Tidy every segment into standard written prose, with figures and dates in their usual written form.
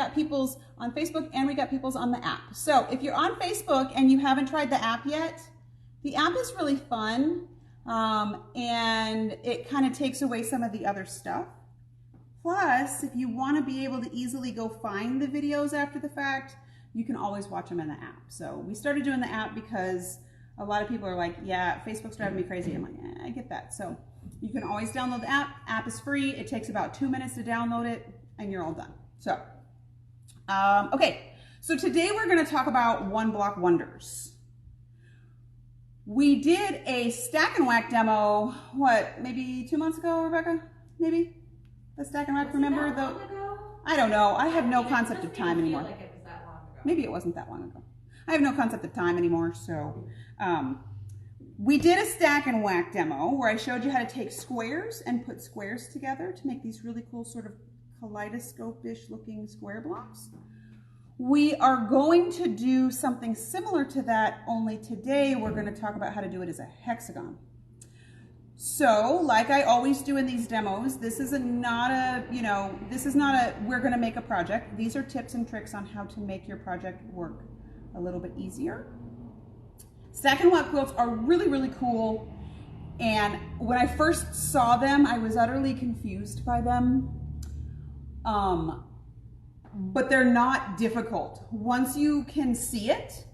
got people's on Facebook and we got people's on the app. So if you're on Facebook and you haven't tried the app yet, the app is really fun, and it kind of takes away some of the other stuff. Plus, if you want to be able to easily go find the videos after the fact, you can always watch them in the app. So we started doing the app because a lot of people are like, yeah, Facebook's driving me crazy. I'm like, I get that. So you can always download the app. App is free. It takes about 2 minutes to download it and you're all done. So, okay. So today we're going to talk about one block wonders. We did a stack and whack demo, what, maybe 2 months ago, Rebecca? Maybe? The stack and whack, remember? I don't know. I have no concept of time anymore. Like it was that long ago. Maybe it wasn't that long ago. I have no concept of time anymore, so we did a stack and whack demo where I showed you how to take squares and put squares together to make these really cool sort of kaleidoscope-ish looking square blocks. We are going to do something similar to that, only today we're going to talk about how to do it as a hexagon. So, like I always do in these demos, this is not a, we're going to make a project. These are tips and tricks on how to make your project work a little bit easier. Stack and whack quilts are really, really cool. And when I first saw them, I was utterly confused by them. But they're not difficult. Once you can see it,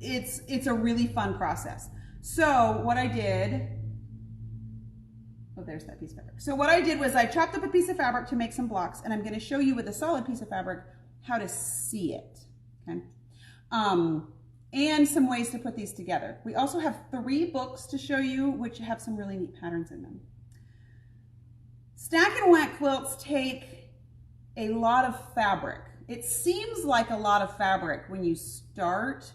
it's a really fun process. So what I did, oh, there's that piece of fabric. So what I did was I chopped up a piece of fabric to make some blocks, and I'm going to show you with a solid piece of fabric how to see it, okay? And some ways to put these together. We also have 3 books to show you, which have some really neat patterns in them. Stack and whack quilts take a lot of fabric. It seems like a lot of fabric when you start,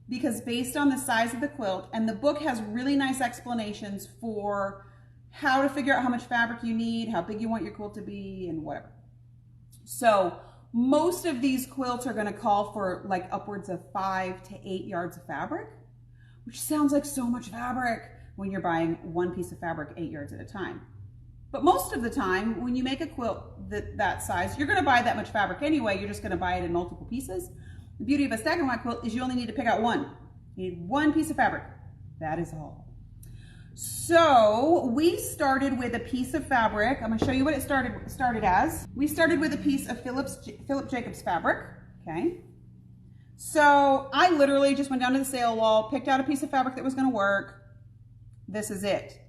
because based on the size of the quilt, and the book has really nice explanations for how to figure out how much fabric you need, how big you want your quilt to be, and whatever. So most of these quilts are going to call for like upwards of 5 to 8 yards of fabric, which sounds like so much fabric when you're buying one piece of fabric 8 yards at a time. But most of the time, when you make a quilt that size, you're going to buy that much fabric anyway. You're just going to buy it in multiple pieces. The beauty of a stack and whack quilt is you only need to pick out one. You need one piece of fabric. That is all. So we started with a piece of fabric. I'm going to show you what it started as. We started with a piece of Philip Jacobs fabric. Okay. So I literally just went down to the sale wall, picked out a piece of fabric that was going to work. This is it.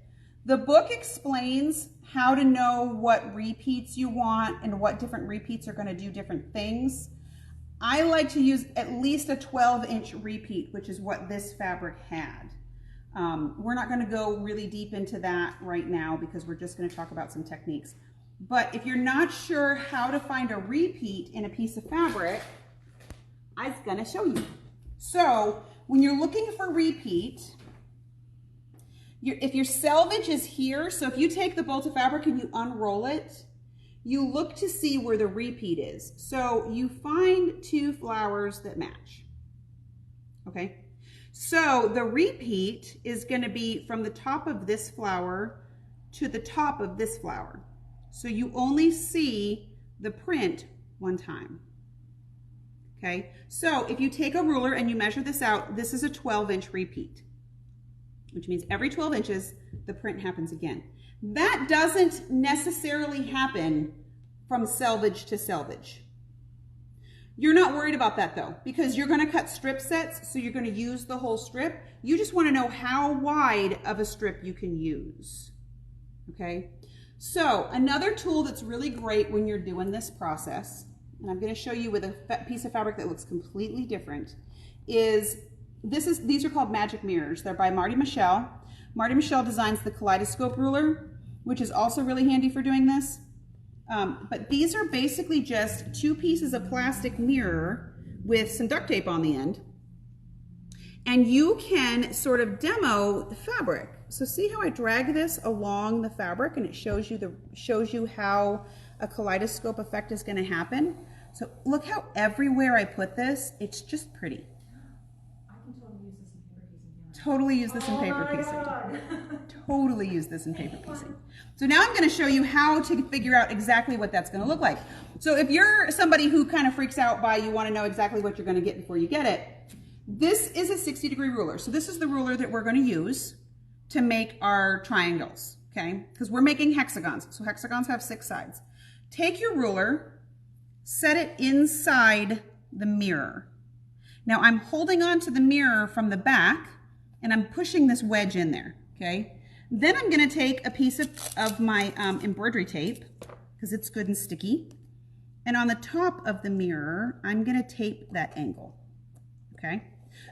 The book explains how to know what repeats you want and what different repeats are going to do different things. I like to use at least a 12-inch repeat, which is what this fabric had. We're not going to go really deep into that right now because we're just going to talk about some techniques. But if you're not sure how to find a repeat in a piece of fabric, I'm going to show you. So when you're looking for repeat, if your selvage is here, so if you take the bolt of fabric and you unroll it, you look to see where the repeat is. So you find 2 flowers that match, okay? So the repeat is going to be from the top of this flower to the top of this flower. So you only see the print one time. Okay, so if you take a ruler and you measure this out, this is a 12-inch repeat, which means every 12 inches, the print happens again. That doesn't necessarily happen from selvage to selvage. You're not worried about that though, because you're going to cut strip sets, so you're going to use the whole strip. You just want to know how wide of a strip you can use. Okay, so another tool that's really great when you're doing this process, and I'm going to show you with a piece of fabric that looks completely different, is these are called magic mirrors. They're by Marty Michelle. Marty Michelle designs the kaleidoscope ruler, which is also really handy for doing this. But these are basically just 2 pieces of plastic mirror with some duct tape on the end. And you can sort of demo the fabric. So see how I drag this along the fabric and it shows you how a kaleidoscope effect is going to happen. So look how everywhere I put this, it's just pretty. I can Totally use this in paper piecing. Totally use this in paper piecing. So now I'm going to show you how to figure out exactly what that's going to look like. So if you're somebody who kind of freaks out by you want to know exactly what you're going to get before you get it, this is a 60-degree ruler. So this is the ruler that we're going to use to make our triangles, okay? Because we're making hexagons. So hexagons have 6 sides. Take your ruler, set it inside the mirror. Now I'm holding on to the mirror from the back and I'm pushing this wedge in there, okay? Then I'm going to take a piece of my embroidery tape, because it's good and sticky. And on the top of the mirror, I'm going to tape that angle, okay?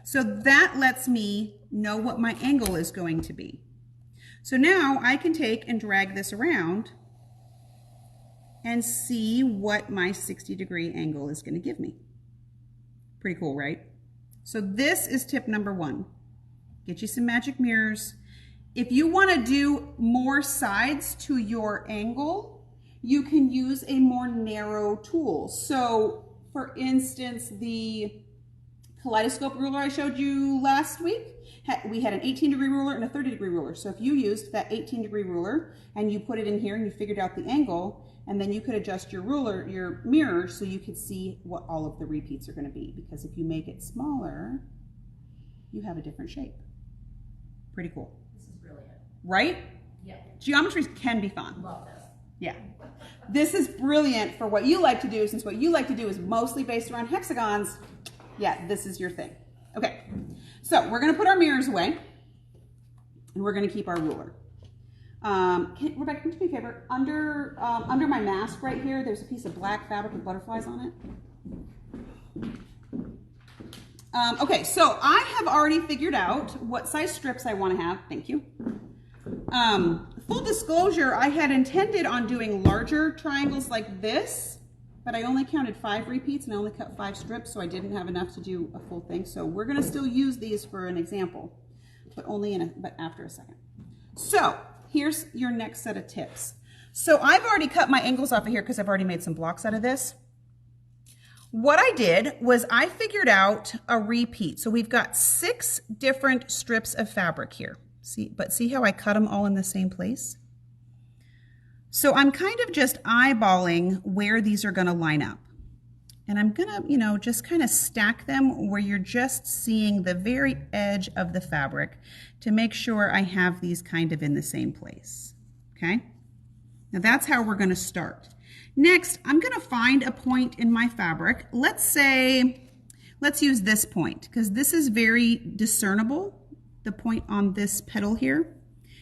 So that lets me know what my angle is going to be. So now I can take and drag this around and see what my 60-degree angle is going to give me. Pretty cool, right? So this is tip number 1. Get you some magic mirrors. If you want to do more sides to your angle, you can use a more narrow tool. So for instance, the kaleidoscope ruler I showed you last week, we had an 18-degree ruler and a 30-degree ruler. So if you used that 18-degree ruler and you put it in here and you figured out the angle, and then you could adjust your ruler, your mirror, so you could see what all of the repeats are going to be. Because if you make it smaller, you have a different shape. Pretty cool. Right? Yeah. Geometry can be fun. Love this. Yeah. This is brilliant for what you like to do, since what you like to do is mostly based around hexagons. Yeah, this is your thing. Okay, so we're going to put our mirrors away, and we're going to keep our ruler. Rebecca, can you do me a favor? Under my mask right here, there's a piece of black fabric with butterflies on it. Okay, so I have already figured out what size strips I want to have. Thank you. Full disclosure, I had intended on doing larger triangles like this, but I only counted 5 repeats and I only cut 5 strips, so I didn't have enough to do a full thing. So we're going to still use these for an example, but but after a second. So here's your next set of tips. So I've already cut my angles off of here because I've already made some blocks out of this. What I did was I figured out a repeat. So we've got 6 different strips of fabric here. See how I cut them all in the same place? So I'm kind of just eyeballing where these are going to line up. And I'm going to, just kind of stack them where you're just seeing the very edge of the fabric to make sure I have these kind of in the same place. Okay? Now that's how we're going to start. Next, I'm going to find a point in my fabric. Let's use this point, because this is very discernible. The point on this petal here.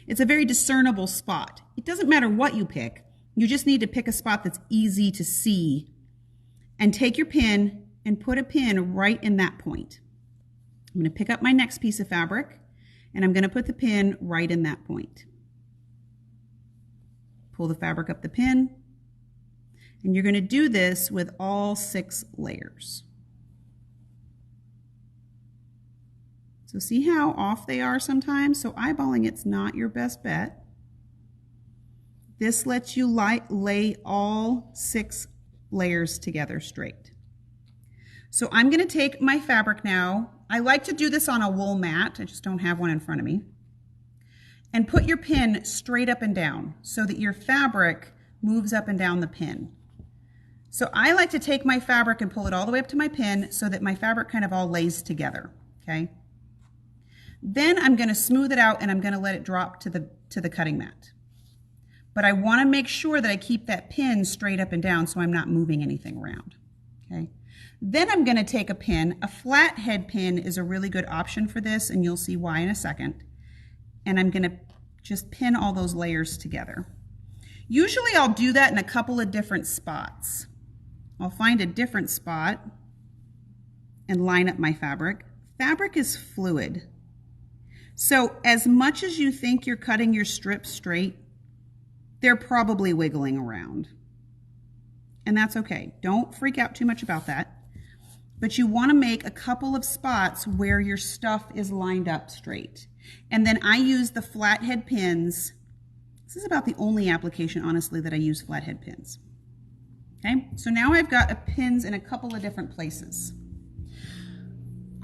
It's a very discernible spot. It doesn't matter what you pick. You just need to pick a spot that's easy to see and take your pin and put a pin right in that point. I'm going to pick up my next piece of fabric and I'm going to put the pin right in that point. Pull the fabric up the pin, and you're going to do this with all 6 layers. So see how off they are sometimes? So eyeballing it's not your best bet. This lets you lay all 6 layers together straight. So I'm going to take my fabric now. I like to do this on a wool mat. I just don't have one in front of me. And put your pin straight up and down so that your fabric moves up and down the pin. So I like to take my fabric and pull it all the way up to my pin so that my fabric kind of all lays together, okay? Then I'm going to smooth it out and I'm going to let it drop to the cutting mat. But I want to make sure that I keep that pin straight up and down so I'm not moving anything around. Okay. Then I'm going to take a pin. A flat head pin is a really good option for this, and you'll see why in a second. And I'm going to just pin all those layers together. Usually I'll do that in a couple of different spots. I'll find a different spot and line up my fabric. Fabric is fluid. So as much as you think you're cutting your strips straight, they're probably wiggling around. And that's okay. Don't freak out too much about that. But you want to make a couple of spots where your stuff is lined up straight. And then I use the flathead pins. This is about the only application, honestly, that I use flathead pins. Okay, so now I've got pins in a couple of different places.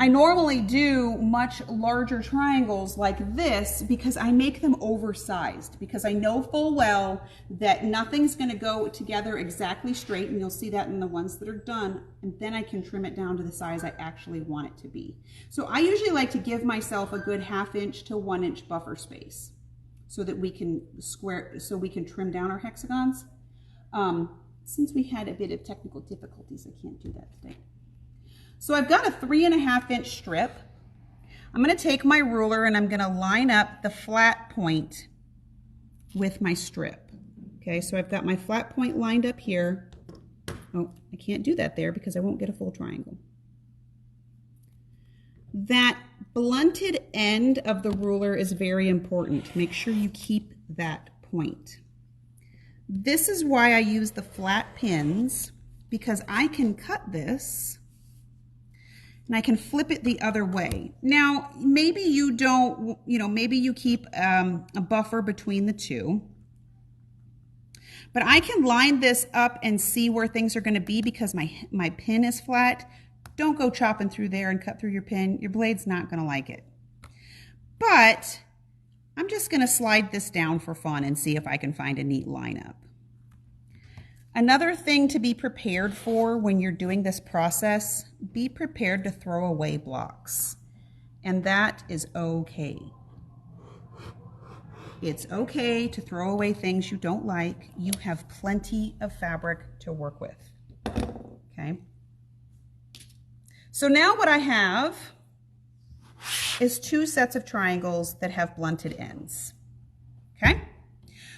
I normally do much larger triangles like this because I make them oversized, because I know full well that nothing's going to go together exactly straight, and you'll see that in the ones that are done, and then I can trim it down to the size I actually want it to be. So I usually like to give myself a good 1/2 inch to 1 inch buffer space so that we can trim down our hexagons. Since we had a bit of technical difficulties, I can't do that today. So I've got a 3.5 inch strip. I'm going to take my ruler and I'm going to line up the flat point with my strip. Okay, so I've got my flat point lined up here. Oh, I can't do that there because I won't get a full triangle. That blunted end of the ruler is very important. Make sure you keep that point. This is why I use the flat pins, because I can cut this and I can flip it the other way. Now, maybe you don't, maybe you keep a buffer between the two. But I can line this up and see where things are going to be because my pin is flat. Don't go chopping through there and cut through your pin. Your blade's not going to like it. But I'm just going to slide this down for fun and see if I can find a neat lineup. Another thing to be prepared for when you're doing this process, be prepared to throw away blocks. And that is okay. It's okay to throw away things you don't like. You have plenty of fabric to work with. Okay. So now what I have is 2 sets of triangles that have blunted ends. Okay.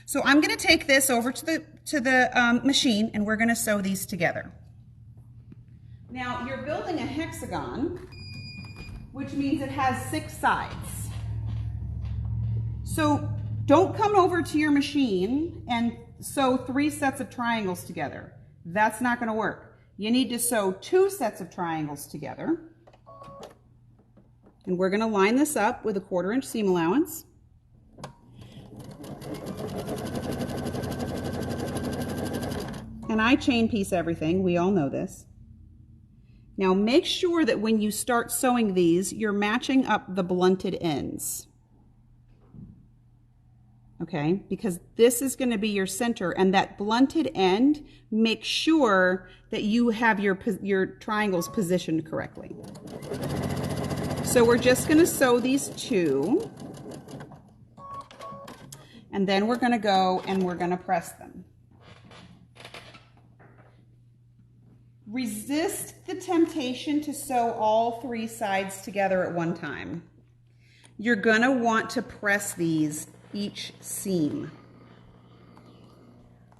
So I'm going to take this over to the machine and we're going to sew these together. Now you're building a hexagon, which means it has 6 sides. So don't come over to your machine and sew 3 sets of triangles together. That's not going to work. You need to sew 2 sets of triangles together. And we're going to line this up with a 1/4 inch seam allowance. And I chain piece everything. We all know this. Now make sure that when you start sewing these, you're matching up the blunted ends. Okay, because this is going to be your center, and that blunted end, make sure that you have your triangles positioned correctly. So we're just going to sew these 2, and then we're going to go and we're going to press them. Resist the temptation to sew all 3 sides together at one time. You're going to want to press these each seam.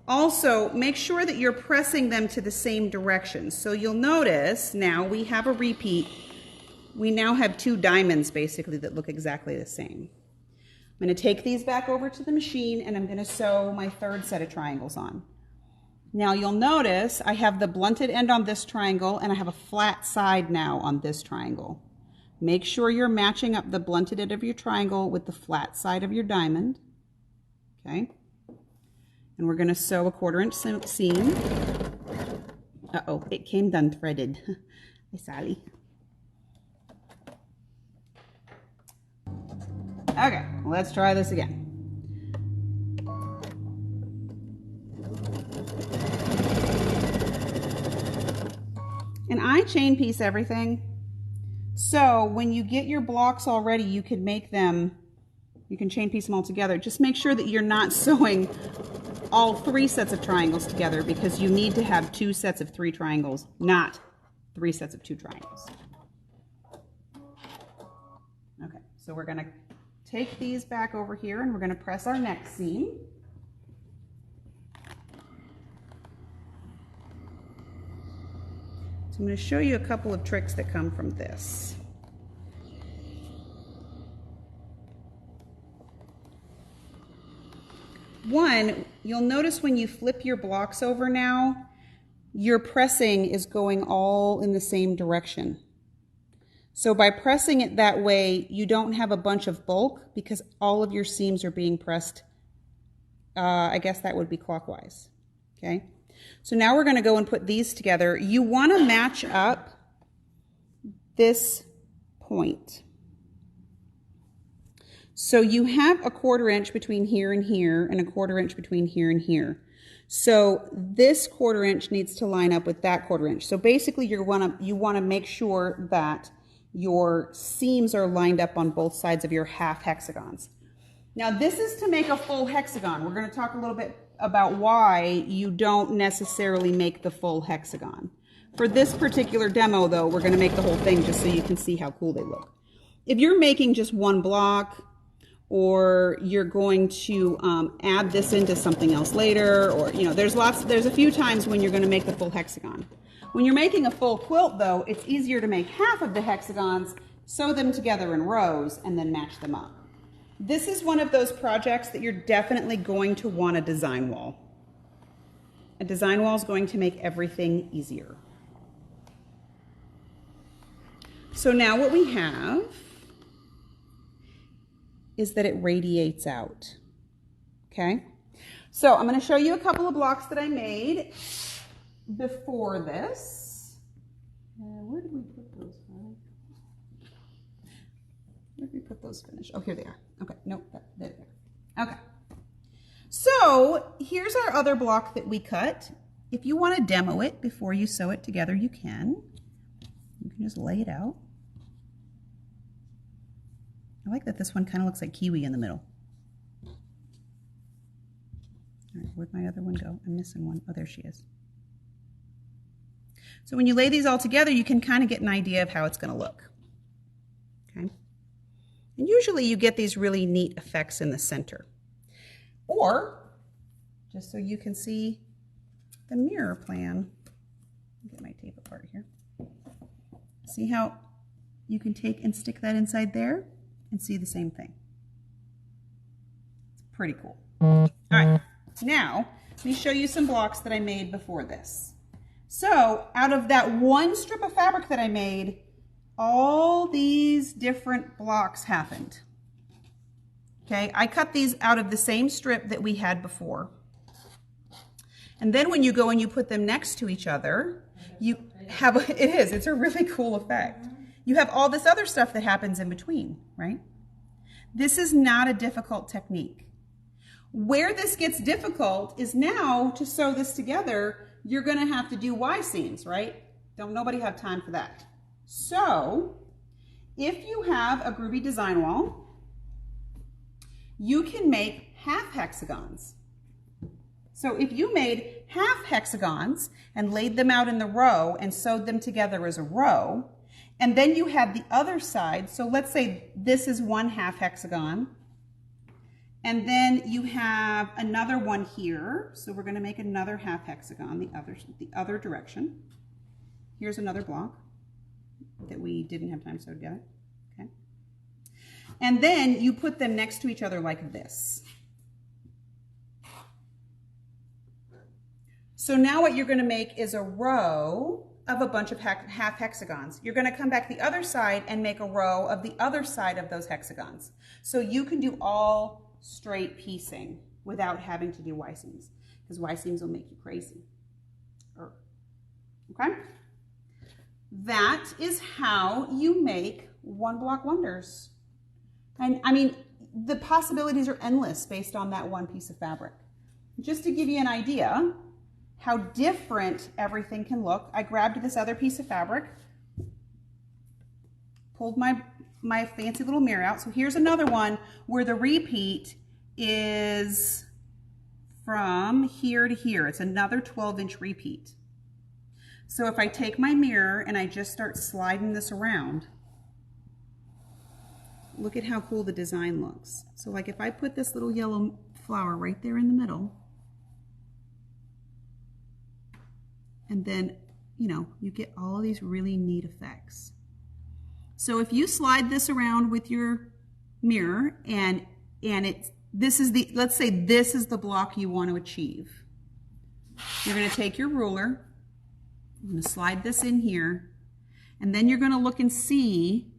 Also, make sure that you're pressing them to the same direction. So you'll notice now we have a repeat. We now have 2 diamonds basically that look exactly the same. I'm going to take these back over to the machine and I'm going to sew my 3rd set of triangles on. Now you'll notice I have the blunted end on this triangle and I have a flat side now on this triangle. Make sure you're matching up the blunted end of your triangle with the flat side of your diamond. Okay. And we're going to sew a 1/4 inch seam. Uh-oh, it came done threaded. Hey, Sally. Okay, let's try this again. And I chain piece everything. So when you get your blocks all ready, you can make them, you can chain piece them all together. Just make sure that you're not sewing all 3 sets of triangles together, because you need to have 2 sets of 3 triangles, not 3 sets of 2 triangles. Okay, so we're going to take these back over here and we're going to press our next seam. So I'm going to show you a couple of tricks that come from this. One, you'll notice when you flip your blocks over now, your pressing is going all in the same direction. So by pressing it that way, you don't have a bunch of bulk because all of your seams are being pressed, I guess that would be clockwise. Okay. So now we're going to go and put these together. You want to match up this point. So you have a 1/4 inch between here and here and a 1/4 inch between here and here. So this 1/4 inch needs to line up with that 1/4 inch. So basically you want to make sure that your seams are lined up on both sides of your half hexagons. Now this is to make a full hexagon. We're going to talk a little bit about why you don't necessarily make the full hexagon. For this particular demo though, we're going to make the whole thing just so you can see how cool they look. If you're making just one block, or you're going to add this into something else later, or there's a few times when you're going to make the full hexagon. When you're making a full quilt though, it's easier to make half of the hexagons, sew them together in rows, and then match them up. This is one of those projects that you're definitely going to want a design wall. A design wall is going to make everything easier. So now what we have is that it radiates out. Okay? So I'm going to show you a couple of blocks that I made before this. Where did we put those? Where did we put those finished? Oh, here they are. Okay, nope, there they are. Okay. So here's our other block that we cut. If you want to demo it before you sew it together, you can. You can just lay it out. I like that this one kind of looks like kiwi in the middle. All right, where'd my other one go? I'm missing one. Oh, there she is. So when you lay these all together, you can kind of get an idea of how it's going to look. Okay. And usually you get these really neat effects in the center. Or, just so you can see the mirror plan, get my tape apart here. See how you can take and stick that inside there and see the same thing. It's pretty cool. All right, now let me show you some blocks that I made before this. So out of that one strip of fabric that I made, all these different blocks happened. Okay, I cut these out of the same strip that we had before. And then when you go and you put them next to each other, you have, it's a really cool effect. You have all this other stuff that happens in between, right? This is not a difficult technique. Where this gets difficult is now to sew this together, you're gonna have to do Y seams, right? Don't nobody have time for that. So if you have a groovy design wall, you can make half hexagons. So if you made half hexagons and laid them out in the row and sewed them together as a row, and then you had the other side, so let's say this is one half hexagon, and then you have another one here, so we're going to make another half hexagon the other direction. Here's another block that we didn't have time to sew together. Okay. And then you put them next to each other like this. So now what you're going to make is a row of a bunch of half hexagons. You're going to come back the other side and make a row of the other side of those hexagons. So you can do all straight piecing without having to do Y seams, because Y seams will make you crazy. Okay? That is how you make one block wonders. And I mean, the possibilities are endless based on that one piece of fabric. Just to give you an idea how different everything can look, I grabbed this other piece of fabric, pulled my fancy little mirror out. So here's another one where the repeat is from here to here. It's another 12-inch repeat. So if I take my mirror and I just start sliding this around, look at how cool the design looks. So like if I put this little yellow flower right there in the middle, and then, you know, you get all of these really neat effects. So if you slide this around with your mirror and let's say this is the block you want to achieve. You're going to take your ruler, you're going to slide this in here, and then you're going to look and see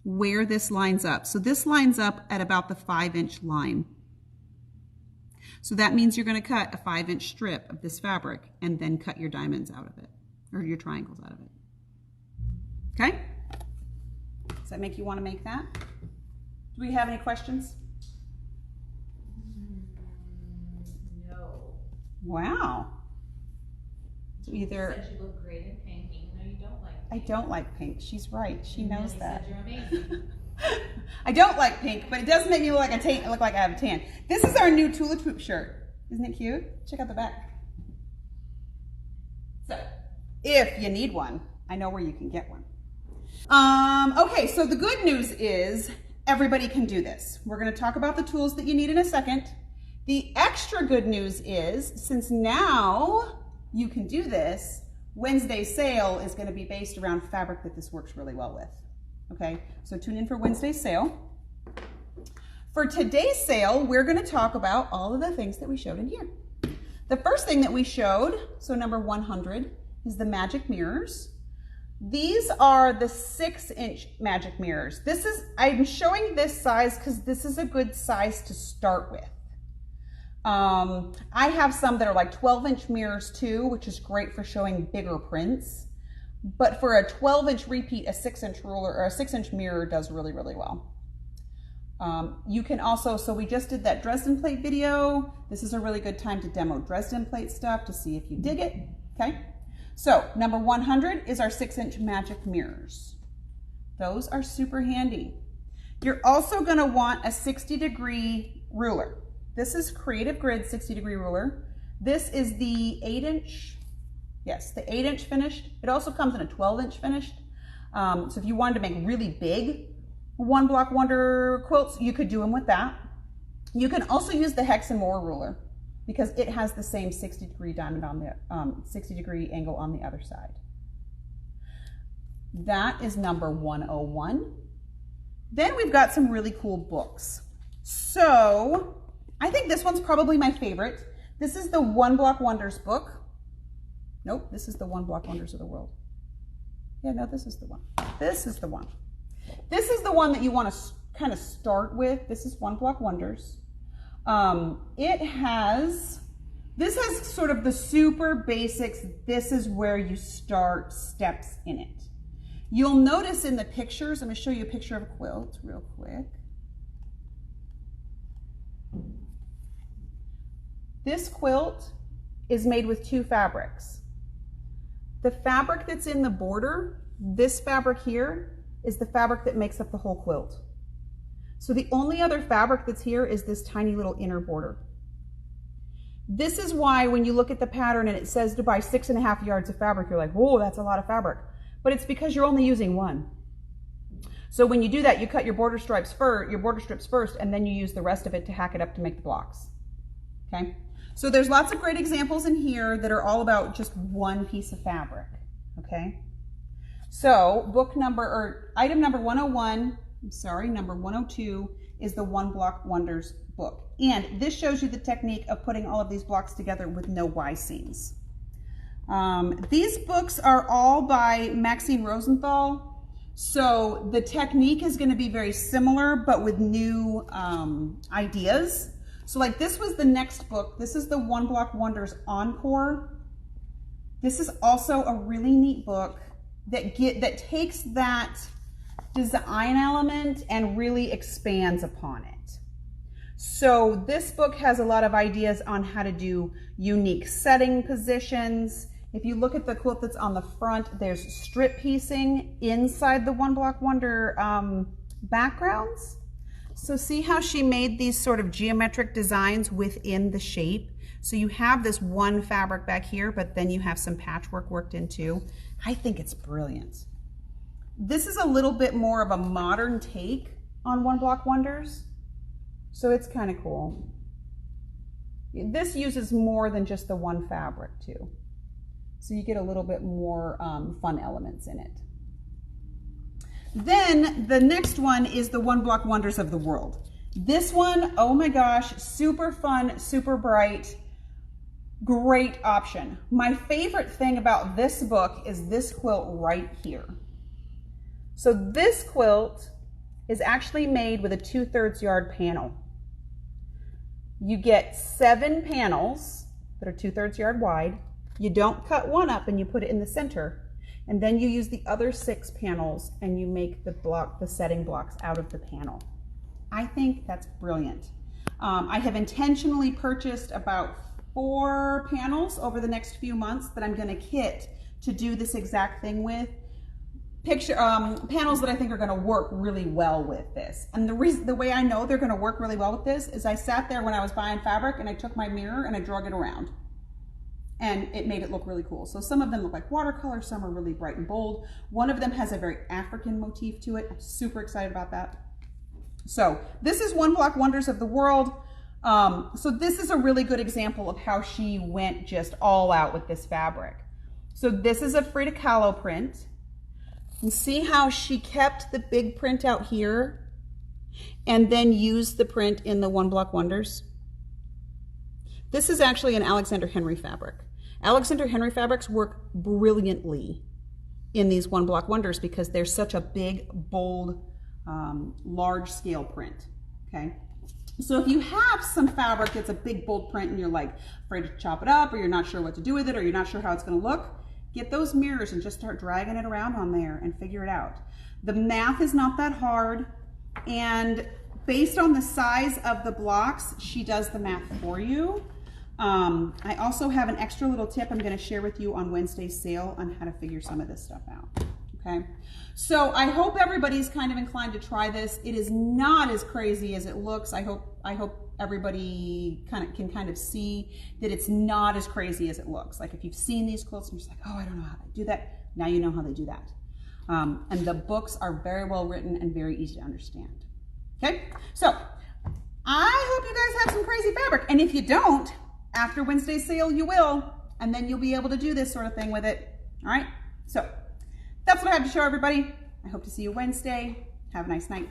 where this lines up. So this lines up at about the 5-inch line. So that means you're going to cut a 5-inch strip of this fabric and then cut your diamonds out of it, or your triangles out of it. Okay? Does that make you want to make that? Do we have any questions? No. Wow. So either... You said you look great in pink, even though you don't like I pink. don't like pink. She's right. She knows that. Said you're amazing. I don't like pink, but it does make me look like I have a tan. This is our new Tulip Troop shirt. Isn't it cute? Check out the back. So, if you need one, I know where you can get one. Okay, so the good news is everybody can do this. We're going to talk about the tools that you need in a second. The extra good news is, since now you can do this, Wednesday's sale is going to be based around fabric that this works really well with. Okay, so tune in for Wednesday's sale. For today's sale, we're going to talk about all of the things that we showed in here. The first thing that we showed, so number 100, is the magic mirrors. These are the 6-inch magic mirrors. I'm showing this size because this is a good size to start with. I have some that are like 12-inch mirrors too, which is great for showing bigger prints. But for a 12-inch repeat, a 6-inch ruler or a 6-inch mirror does really, really well. You can also, so we just did that Dresden plate video. This is a really good time to demo Dresden plate stuff to see if you dig it, okay? So number 100 is our 6-inch magic mirrors. Those are super handy. You're also gonna want a 60-degree ruler. This is Creative Grid 60-degree ruler. This is the 8-inch, yes, the 8-inch finished. It also comes in a 12-inch finished. So if you wanted to make really big One Block Wonder quilts, you could do them with that. You can also use the Hex and More ruler because it has the same 60-degree diamond on the 60-degree angle on the other side. That is number 101. Then we've got some really cool books. So I think this one's probably my favorite. This is the One Block Wonders book. Nope, this is the One Block Wonders of the World. Yeah, no, this is the one. This is the one. This is the one that you want to kind of start with. This is One Block Wonders. This has sort of the super basics. This is where you start steps in it. You'll notice in the pictures, I'm going to show you a picture of a quilt real quick. This quilt is made with 2 fabrics. The fabric that's in the border, this fabric here, is the fabric that makes up the whole quilt. So the only other fabric that's here is this tiny little inner border. This is why when you look at the pattern and it says to buy 6.5 yards of fabric, you're like, whoa, that's a lot of fabric. But it's because you're only using one. So when you do that, you cut your border strips first, and then you use the rest of it to hack it up to make the blocks. Okay? So there's lots of great examples in here that are all about just one piece of fabric. Okay? So item number 101, number 102 is the One Block Wonders book. And this shows you the technique of putting all of these blocks together with no Y seams. These books are all by Maxine Rosenthal. So the technique is going to be very similar, but with new ideas. So like this was the next book. This is the One Block Wonders Encore. This is also a really neat book that takes that design element and really expands upon it. So this book has a lot of ideas on how to do unique setting positions. If you look at the quilt that's on the front, there's strip piecing inside the One Block Wonder backgrounds. So see how she made these sort of geometric designs within the shape? So you have this one fabric back here, but then you have some patchwork worked in too. I think it's brilliant. This is a little bit more of a modern take on One Block Wonders. So it's kind of cool. This uses more than just the one fabric too. So you get a little bit more fun elements in it. Then the next one is the One Block Wonders of the World. This one, oh my gosh, super fun, super bright, great option. My favorite thing about this book is this quilt right here. So this quilt is actually made with a 2/3 yard panel. You get 7 panels that are 2/3 yard wide. You don't cut one up and you put it in the center. And then you use the other 6 panels and you make the setting blocks out of the panel. I think that's brilliant. I have intentionally purchased about 4 panels over the next few months that I'm gonna kit to do this exact thing with. Panels that I think are gonna work really well with this. And the way I know they're gonna work really well with this is I sat there when I was buying fabric and I took my mirror and I drug it around. And it made it look really cool. So some of them look like watercolor, some are really bright and bold. One of them has a very African motif to it. I'm super excited about that. So this is One Block Wonders of the World. So this is a really good example of how she went just all out with this fabric. So this is a Frida Kahlo print. And see how she kept the big print out here and then used the print in the One Block Wonders? This is actually an Alexander Henry fabric. Alexander Henry fabrics work brilliantly in these One Block Wonders because they're such a big, bold, large scale print, okay? So if you have some fabric that's a big, bold print and you're like afraid to chop it up or you're not sure what to do with it or you're not sure how it's gonna look, get those mirrors and just start dragging it around on there and figure it out. The math is not that hard, and based on the size of the blocks, she does the math for you. I also have an extra little tip I'm going to share with you on Wednesday's sale on how to figure some of this stuff out. Okay, so I hope everybody's kind of inclined to try this. It is not as crazy as it looks. I hope everybody can kind of see that it's not as crazy as it looks. Like if you've seen these quilts and you're just like, oh, I don't know how they do that. Now you know how they do that. And the books are very well written and very easy to understand. Okay, so I hope you guys have some crazy fabric. And if you don't, after Wednesday's sale, you will. And then you'll be able to do this sort of thing with it. All right, so that's what I have to show everybody. I hope to see you Wednesday. Have a nice night.